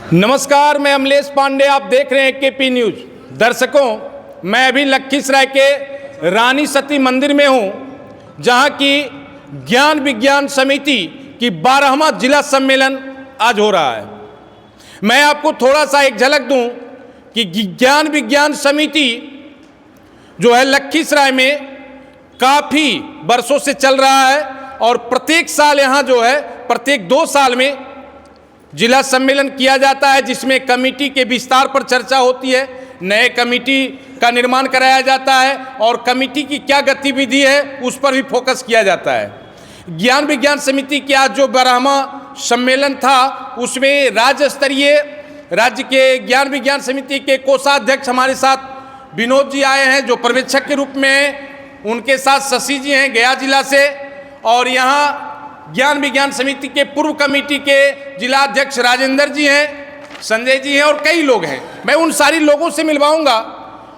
नमस्कार, मैं अमलेश पांडे, आप देख रहे हैं केपी न्यूज। दर्शकों, मैं अभी लखीसराय के रानी सती मंदिर में हूं, जहां की ज्ञान विज्ञान समिति की 12वां जिला सम्मेलन आज हो रहा है। मैं आपको थोड़ा सा एक झलक दूं कि ज्ञान विज्ञान समिति जो है लखीसराय में काफ़ी वर्षों से चल रहा है और प्रत्येक साल यहाँ जो है प्रत्येक 2 साल में जिला सम्मेलन किया जाता है, जिसमें कमेटी के विस्तार पर चर्चा होती है, नए कमेटी का निर्माण कराया जाता है और कमेटी की क्या गतिविधि है उस पर भी फोकस किया जाता है। ज्ञान विज्ञान समिति के आज जो 12वां सम्मेलन था उसमें राज्य स्तरीय राज्य के ज्ञान विज्ञान समिति के कोषाध्यक्ष हमारे साथ विनोद जी आए हैं, जो पर्यवेक्षक के रूप में हैं। उनके साथ शशि जी हैं गया जिला से, और यहाँ ज्ञान विज्ञान समिति के पूर्व कमेटी के जिला अध्यक्ष राजेंद्र जी हैं, संजय जी हैं और कई लोग हैं। मैं उन सारी लोगों से मिलवाऊंगा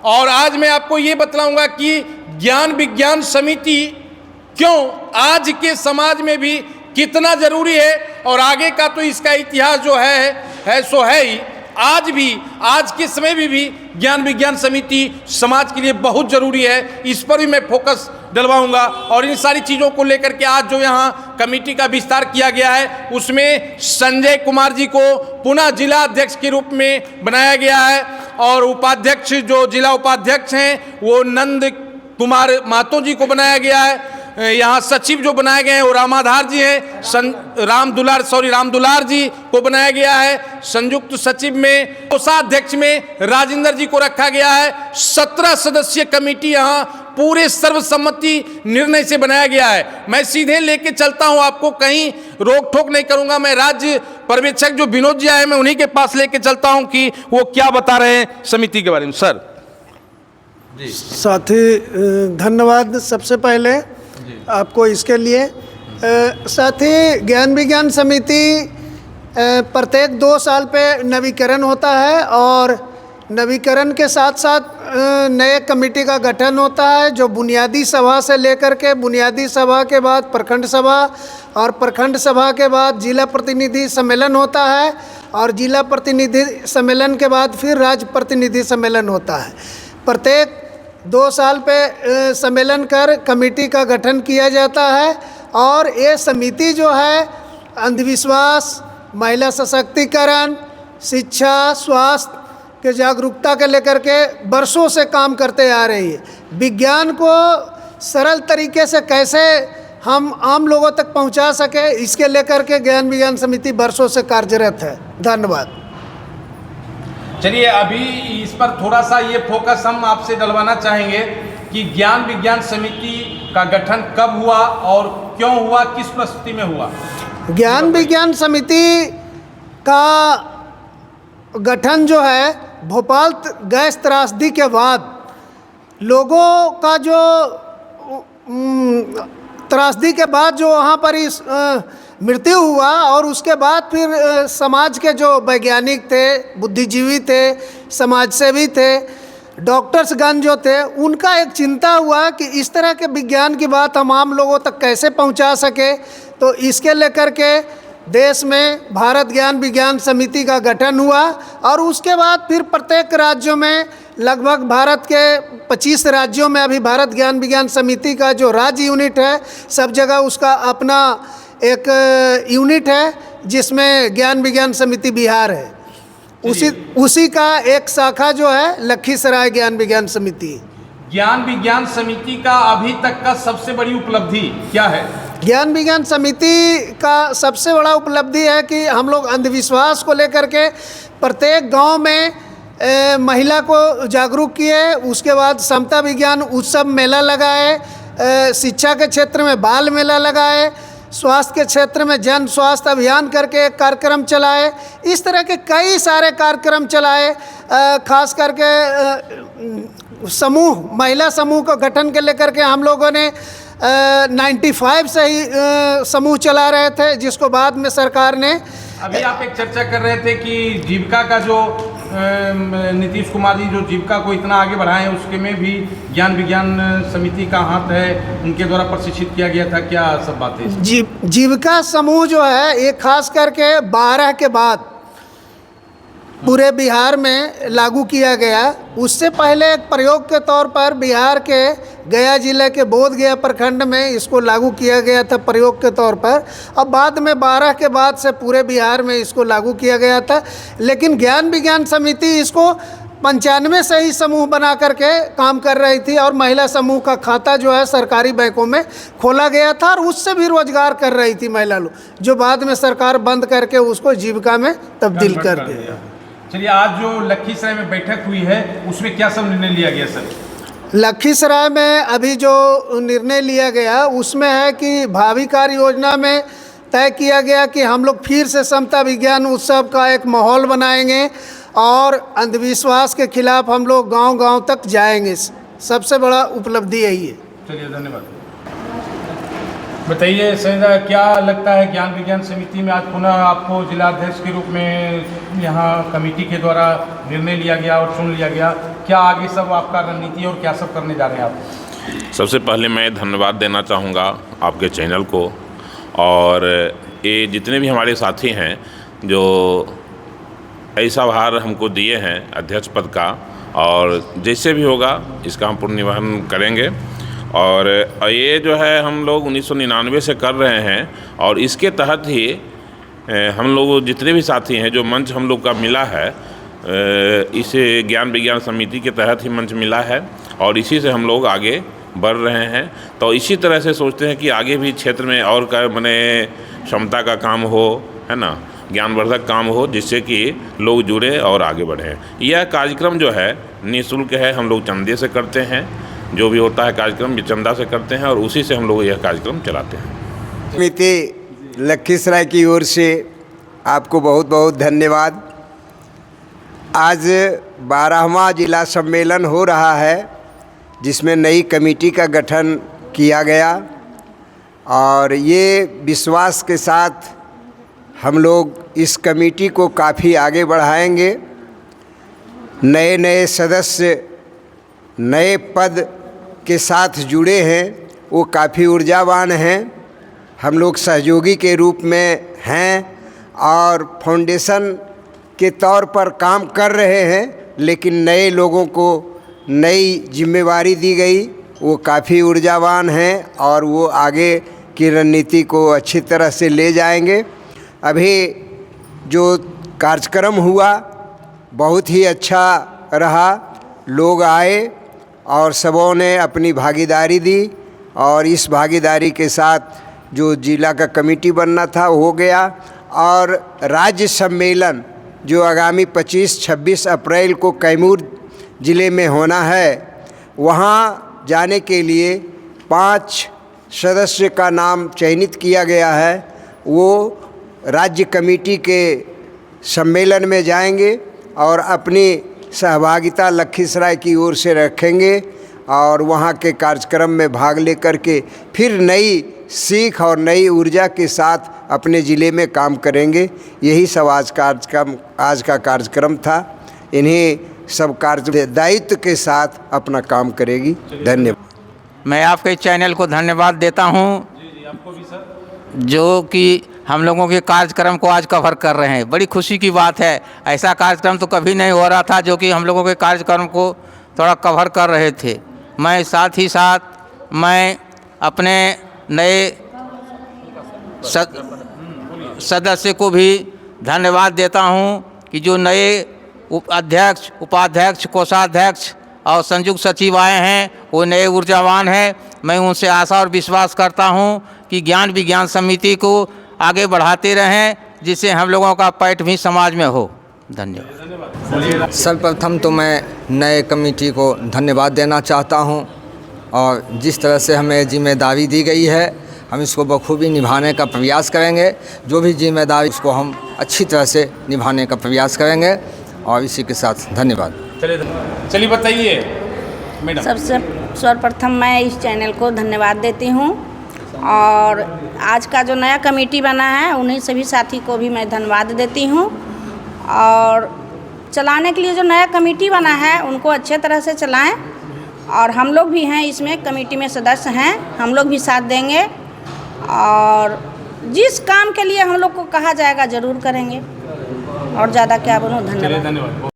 और आज मैं आपको ये बतलाऊंगा कि ज्ञान विज्ञान समिति क्यों आज के समाज में भी कितना जरूरी है, और आगे का तो इसका इतिहास जो है सो है ही। आज भी, आज के समय में भी ज्ञान विज्ञान समिति समाज के लिए बहुत जरूरी है। इस पर भी मैं फोकस डलवाऊंगा और इन सारी चीज़ों को लेकर के आज जो यहाँ कमेटी का विस्तार किया गया है उसमें संजय कुमार जी को पुनः जिला अध्यक्ष के रूप में बनाया गया है, और उपाध्यक्ष जो जिला उपाध्यक्ष हैं वो नंद कुमार महतो जी को बनाया गया है। यहाँ सचिव जो बनाए गए हैं वो रामाधार जी हैं, राम दुलार जी को बनाया गया है। संयुक्त सचिव में कोषाध्यक्ष में राजेंद्र जी को रखा गया है। 17 सदस्यीय कमेटी यहाँ पूरे सर्वसम्मति निर्णय से बनाया गया है। मैं सीधे लेके चलता हूँ, आपको कहीं रोक टोक नहीं करूँगा। मैं राज्य पर्यवेक्षक जो विनोद जी आए मैं उन्हीं के पास लेके चलता हूँ कि वो क्या बता रहे हैं समिति के बारे में। सर जी साथी, धन्यवाद सबसे पहले आपको इसके लिए। साथी, ज्ञान विज्ञान समिति प्रत्येक 2 साल पे नवीकरण होता है और नवीकरण के साथ साथ नए कमेटी का गठन होता है, जो बुनियादी सभा से लेकर के बुनियादी सभा के बाद प्रखंड सभा और प्रखंड सभा के बाद जिला प्रतिनिधि सम्मेलन होता है और जिला प्रतिनिधि सम्मेलन के बाद फिर राज्य प्रतिनिधि सम्मेलन होता है। प्रत्येक 2 साल पे सम्मेलन कर कमेटी का गठन किया जाता है और ये समिति जो है अंधविश्वास, महिला सशक्तिकरण, शिक्षा, स्वास्थ्य के जागरूकता के लेकर के वर्षों से काम करते आ रही है। विज्ञान को सरल तरीके से कैसे हम आम लोगों तक पहुंचा सके, इसके लेकर के ज्ञान विज्ञान समिति वर्षों से कार्यरत है। धन्यवाद। चलिए, अभी इस पर थोड़ा सा ये फोकस हम आपसे डलवाना चाहेंगे कि ज्ञान विज्ञान समिति का गठन कब हुआ और क्यों हुआ, किस परिस्थिति में हुआ। ज्ञान विज्ञान समिति का गठन जो है भोपाल गैस त्रासदी के बाद लोगों का जो त्रासदी के बाद जो वहाँ पर इस मृत्यु हुआ और उसके बाद फिर समाज के जो वैज्ञानिक थे, बुद्धिजीवी थे, समाजसेवी थे, डॉक्टर्सगण जो थे, उनका एक चिंता हुआ कि इस तरह के विज्ञान की बात हम आम लोगों तक कैसे पहुंचा सके। तो इसके लेकर के देश में भारत ज्ञान विज्ञान समिति का गठन हुआ और उसके बाद फिर प्रत्येक राज्यों में, लगभग भारत के 25 राज्यों में अभी भारत ज्ञान विज्ञान समिति का जो राज्य यूनिट है, सब जगह उसका अपना एक यूनिट है, जिसमें ज्ञान विज्ञान समिति बिहार है। उसी का एक शाखा जो है लखीसराय ज्ञान विज्ञान समिति। ज्ञान विज्ञान समिति का अभी तक का सबसे बड़ी उपलब्धि क्या है? ज्ञान विज्ञान समिति का सबसे बड़ा उपलब्धि है कि हम लोग अंधविश्वास को लेकर के प्रत्येक गांव में महिला को जागरूक किए। उसके बाद समता विज्ञान उत्सव मेला लगाए, शिक्षा के क्षेत्र में बाल मेला लगाए, स्वास्थ्य के क्षेत्र में जन स्वास्थ्य अभियान करके एक कार्यक्रम चलाए। इस तरह के कई सारे कार्यक्रम चलाए। खास करके समूह, महिला समूह को गठन के लेकर के हम लोगों ने 95 से ही समूह चला रहे थे, जिसको बाद में सरकार ने। अभी आप एक चर्चा कर रहे थे कि जीविका का जो नीतीश कुमार जी जो जीविका को इतना आगे बढ़ाए हैं, उसके में भी ज्ञान विज्ञान समिति का हाथ है, उनके द्वारा प्रशिक्षित किया गया था। क्या सब बातें? जीविका समूह जो है ये खास करके 12 के बाद पूरे बिहार में लागू किया गया। उससे पहले एक प्रयोग के तौर पर बिहार के गया जिले के बोध गया प्रखंड में इसको लागू किया गया था प्रयोग के तौर पर। अब बाद में 12 के बाद से पूरे बिहार में इसको लागू किया गया था। लेकिन ज्ञान विज्ञान समिति इसको 95 से ही समूह बना करके काम कर रही थी और महिला समूह का खाता जो है सरकारी बैंकों में खोला गया था और उससे भी रोजगार कर रही थी महिला लोग, जो बाद में सरकार बंद करके उसको जीविका में तब्दील कर दिया। चलिए, आज जो लखीसराय में बैठक हुई है उसमें क्या सब निर्णय लिया गया सर? लखीसराय में अभी जो निर्णय लिया गया उसमें है कि भावी कार्य योजना में तय किया गया कि हम लोग फिर से समता विज्ञान उत्सव का एक माहौल बनाएंगे और अंधविश्वास के खिलाफ हम लोग गांव-गांव तक जाएंगे। सबसे बड़ा उपलब्धि यही है। चलिए, धन्यवाद। बताइए संजय, क्या लगता है ज्ञान विज्ञान समिति में आज पुनः आपको जिलाध्यक्ष के रूप में यहाँ कमेटी के द्वारा निर्णय लिया गया और चुन लिया गया, क्या आगे सब आपका रणनीति और क्या सब करने जा रहे हैं आप? सबसे पहले मैं धन्यवाद देना चाहूँगा आपके चैनल को और ये जितने भी हमारे साथी हैं जो ऐसा भार हमको दिए हैं अध्यक्ष पद का, और जैसे भी होगा इसका हम पूर्ण निर्वहन करेंगे। और ये जो है हम लोग 1999 से कर रहे हैं और इसके तहत ही हम लोग जितने भी साथी हैं जो मंच हम लोग का मिला है, इसे ज्ञान विज्ञान समिति के तहत ही मंच मिला है और इसी से हम लोग आगे बढ़ रहे हैं। तो इसी तरह से सोचते हैं कि आगे भी क्षेत्र में और का मने क्षमता का काम हो, है ना, ज्ञानवर्धक काम हो, जिससे कि लोग जुड़े और आगे बढ़ें। यह कार्यक्रम जो है निःशुल्क है, हम लोग चंदे से करते हैं, जो भी होता है कार्यक्रम चंदा से करते हैं और उसी से हम लोग यह कार्यक्रम चलाते हैं। समिति लखीसराय की ओर से आपको बहुत बहुत धन्यवाद। आज 12वां जिला सम्मेलन हो रहा है जिसमें नई कमेटी का गठन किया गया और ये विश्वास के साथ हम लोग इस कमेटी को काफ़ी आगे बढ़ाएंगे। नए नए सदस्य नए पद के साथ जुड़े हैं, वो काफ़ी ऊर्जावान हैं। हम लोग सहयोगी के रूप में हैं और फाउंडेशन के तौर पर काम कर रहे हैं, लेकिन नए लोगों को नई जिम्मेवारी दी गई, वो काफ़ी ऊर्जावान हैं और वो आगे की रणनीति को अच्छी तरह से ले जाएंगे। अभी जो कार्यक्रम हुआ बहुत ही अच्छा रहा, लोग आए और सबों ने अपनी भागीदारी दी और इस भागीदारी के साथ जो जिला का कमेटी बनना था हो गया। और राज्य सम्मेलन जो आगामी 25-26 अप्रैल को कैमूर ज़िले में होना है, वहाँ जाने के लिए 5 सदस्य का नाम चयनित किया गया है। वो राज्य कमेटी के सम्मेलन में जाएंगे और अपनी सहभागिता लखीसराय की ओर से रखेंगे और वहाँ के कार्यक्रम में भाग लेकर के फिर नई सीख और नई ऊर्जा के साथ अपने ज़िले में काम करेंगे। यही सब आज का कार्यक्रम था। इन्हीं सब कार्य दायित्व के साथ अपना काम करेगी। धन्यवाद। मैं आपके चैनल को धन्यवाद देता हूँ जो कि हम लोगों के कार्यक्रम को आज कवर कर रहे हैं। बड़ी खुशी की बात है, ऐसा कार्यक्रम तो कभी नहीं हो रहा था जो कि हम लोगों के कार्यक्रम को थोड़ा कवर कर रहे थे। मैं साथ ही साथ मैं अपने नए सदस्य को भी धन्यवाद देता हूं कि जो नए अध्यक्ष, उपाध्यक्ष, कोषाध्यक्ष और संयुक्त सचिव आए हैं वो नए ऊर्जावान हैं। मैं उनसे आशा और विश्वास करता हूं कि ज्ञान विज्ञान समिति को आगे बढ़ाते रहें, जिससे हम लोगों का पैठ भी समाज में हो। धन्यवाद। सर्वप्रथम तो मैं नए कमेटी को धन्यवाद देना चाहता हूं और जिस तरह से हमें जिम्मेदारी दी गई है हम इसको बखूबी निभाने का प्रयास करेंगे। जो भी जिम्मेदारी उसको हम अच्छी तरह से निभाने का प्रयास करेंगे और इसी के साथ धन्यवाद। चलिए बताइए मैडम। सबसे सर्वप्रथम मैं इस चैनल को धन्यवाद देती हूँ और आज का जो नया कमेटी बना है उन्हीं सभी साथी को भी मैं धन्यवाद देती हूँ और चलाने के लिए जो नया कमेटी बना है उनको अच्छे तरह से चलाएं और हम लोग भी हैं इसमें कमेटी में सदस्य हैं, हम लोग भी साथ देंगे और जिस काम के लिए हम लोग को कहा जाएगा ज़रूर करेंगे और ज़्यादा क्या बोलूँ, धन्यवाद। धन्यवाद।